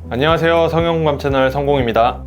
안녕하세요, 성형공감 채널 성공입니다.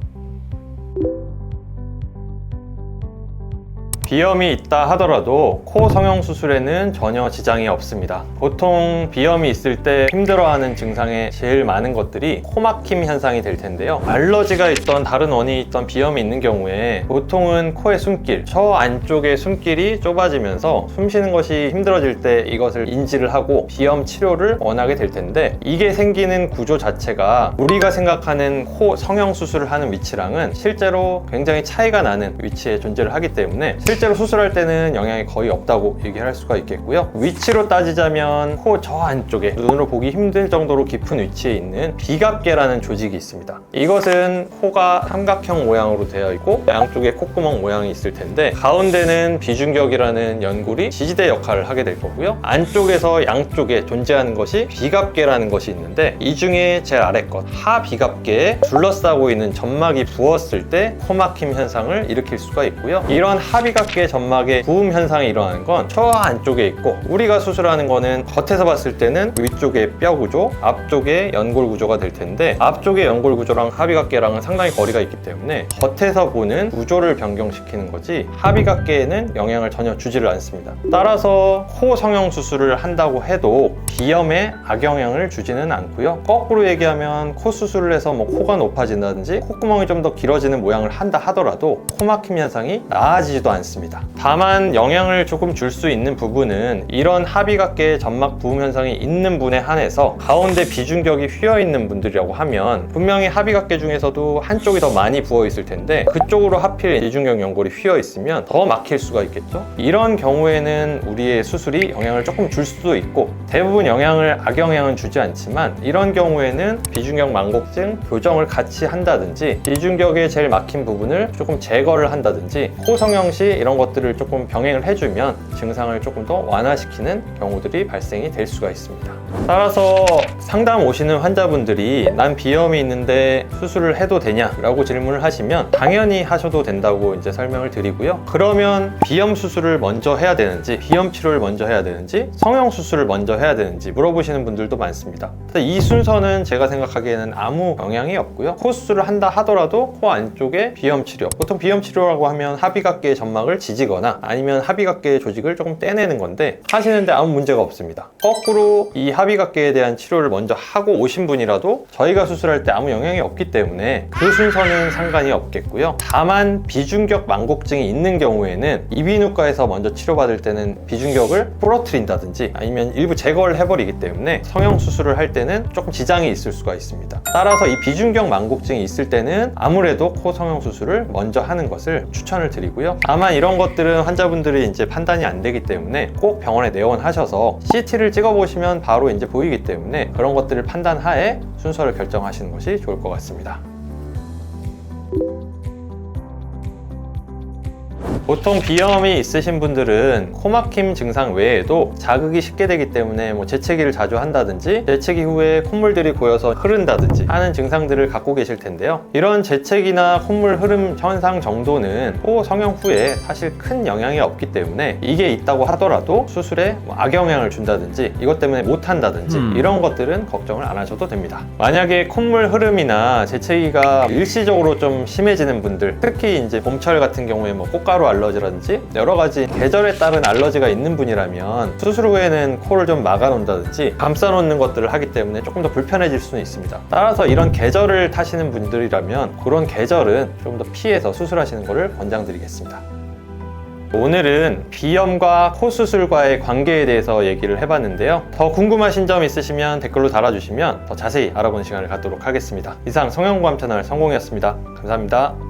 비염이 있다 하더라도 코 성형 수술에는 전혀 지장이 없습니다. 보통 비염이 있을 때 힘들어하는 증상에 제일 많은 것들이 코막힘 현상이 될 텐데요. 알러지가 있던 다른 원인이 있던 비염이 있는 경우에 보통은 코의 숨길, 저 안쪽의 숨길이 좁아지면서 숨 쉬는 것이 힘들어질 때 이것을 인지를 하고 비염 치료를 원하게 될 텐데, 이게 생기는 구조 자체가 우리가 생각하는 코 성형 수술을 하는 위치랑은 실제로 굉장히 차이가 나는 위치에 존재를 하기 때문에 실제로 수술할 때는 영향이 거의 없다고 얘기할 수가 있겠고요. 위치로 따지자면 코 저 안쪽에 눈으로 보기 힘들 정도로 깊은 위치에 있는 비갑계라는 조직이 있습니다. 이것은 코가 삼각형 모양으로 되어 있고 양쪽에 콧구멍 모양이 있을 텐데, 가운데는 비중격이라는 연골이 지지대 역할을 하게 될 거고요. 안쪽에서 양쪽에 존재하는 것이 비갑계라는 것이 있는데, 이 중에 제일 아래 것 하비갑계에 둘러싸고 있는 점막이 부었을 때 코막힘 현상을 일으킬 수가 있고요. 이런 하비갑계 점막의 부음 현상이 일어나는 건 저 안쪽에 있고, 우리가 수술하는 거는 겉에서 봤을 때는 위쪽에 뼈 구조, 앞쪽에 연골 구조가 될 텐데, 앞쪽의 연골 구조랑 하비갑계랑은 상당히 거리가 있기 때문에 겉에서 보는 구조를 변경시키는 거지 하비갑계에는 영향을 전혀 주지를 않습니다. 따라서 코 성형 수술을 한다고 해도 비염에 악영향을 주지는 않고요. 거꾸로 얘기하면 코 수술을 해서 코가 높아진다든지 콧구멍이 좀 더 길어지는 모양을 한다 하더라도 코막힘 현상이 나아지지도 않습니다. 다만 영향을 조금 줄 수 있는 부분은 이런 하비갑계의 점막 부음 현상이 있는 분에 한해서 가운데 비중격이 휘어 있는 분들이라고 하면 분명히 하비갑계 중에서도 한쪽이 더 많이 부어 있을 텐데 그쪽으로 하필 비중격 연골이 휘어 있으면 더 막힐 수가 있겠죠. 이런 경우에는 우리의 수술이 영향을 조금 줄 수도 있고, 대부분 악영향은 주지 않지만 이런 경우에는 비중격 망곡증 교정을 같이 한다든지 비중격의 제일 막힌 부분을 조금 제거를 한다든지 코 성형 시 이런 것들을 조금 병행을 해주면 증상을 조금 더 완화시키는 경우들이 발생이 될 수가 있습니다. 따라서 상담 오시는 환자분들이 난 비염이 있는데 수술을 해도 되냐? 라고 질문을 하시면 당연히 하셔도 된다고 이제 설명을 드리고요. 그러면 비염 수술을 먼저 해야 되는지, 비염 치료를 먼저 해야 되는지, 성형 수술을 먼저 해야 되는지 물어보시는 분들도 많습니다. 이 순서는 제가 생각하기에는 아무 영향이 없고요. 코 수술을 한다 하더라도 코 안쪽에 비염 치료, 보통 비염 치료라고 하면 하비갑계의 점막을 지지거나 아니면 하비갑계의 조직을 조금 떼내는 건데 하시는데 아무 문제가 없습니다. 거꾸로 이 하비갑계에 대한 치료를 먼저 하고 오신 분이라도 저희가 수술할 때 아무 영향이 없기 때문에 그 순서는 상관이 없겠고요. 다만 비중격 망곡증이 있는 경우에는 이비인후과에서 먼저 치료받을 때는 비중격을 부러뜨린다든지 아니면 일부 제거를 해버리기 때문에 성형 수술을 할 때는 조금 지장이 있을 수가 있습니다. 따라서 이 비중격 망곡증이 있을 때는 아무래도 코 성형 수술을 먼저 하는 것을 추천을 드리고요. 다만 이런 것들은 환자분들이 이제 판단이 안 되기 때문에 꼭 병원에 내원하셔서 CT를 찍어보시면 바로 이제 보이기 때문에 그런 것들을 판단하에 순서를 결정하시는 것이 좋을 것 같습니다. 보통 비염이 있으신 분들은 코막힘 증상 외에도 자극이 쉽게 되기 때문에 재채기를 자주 한다든지 재채기 후에 콧물들이 고여서 흐른다든지 하는 증상들을 갖고 계실 텐데요. 이런 재채기나 콧물 흐름 현상 정도는 코 성형 후에 사실 큰 영향이 없기 때문에 이게 있다고 하더라도 수술에 악영향을 준다든지 이것 때문에 못한다든지 이런 것들은 걱정을 안 하셔도 됩니다. 만약에 콧물 흐름이나 재채기가 일시적으로 좀 심해지는 분들, 특히 이제 봄철 같은 경우에 꽃가루 알러지라든지 여러 가지 계절에 따른 알러지가 있는 분이라면 수술 후에는 코를 좀 막아 놓는다든지 감싸 놓는 것들을 하기 때문에 조금 더 불편해질 수는 있습니다. 따라서 이런 계절을 타시는 분들이라면 그런 계절은 좀 더 피해서 수술하시는 것을 권장드리겠습니다. 오늘은 비염과 코 수술과의 관계에 대해서 얘기를 해봤는데요. 더 궁금하신 점 있으시면 댓글로 달아주시면 더 자세히 알아보는 시간을 갖도록 하겠습니다. 이상 성형공감 채널 성공이었습니다. 감사합니다.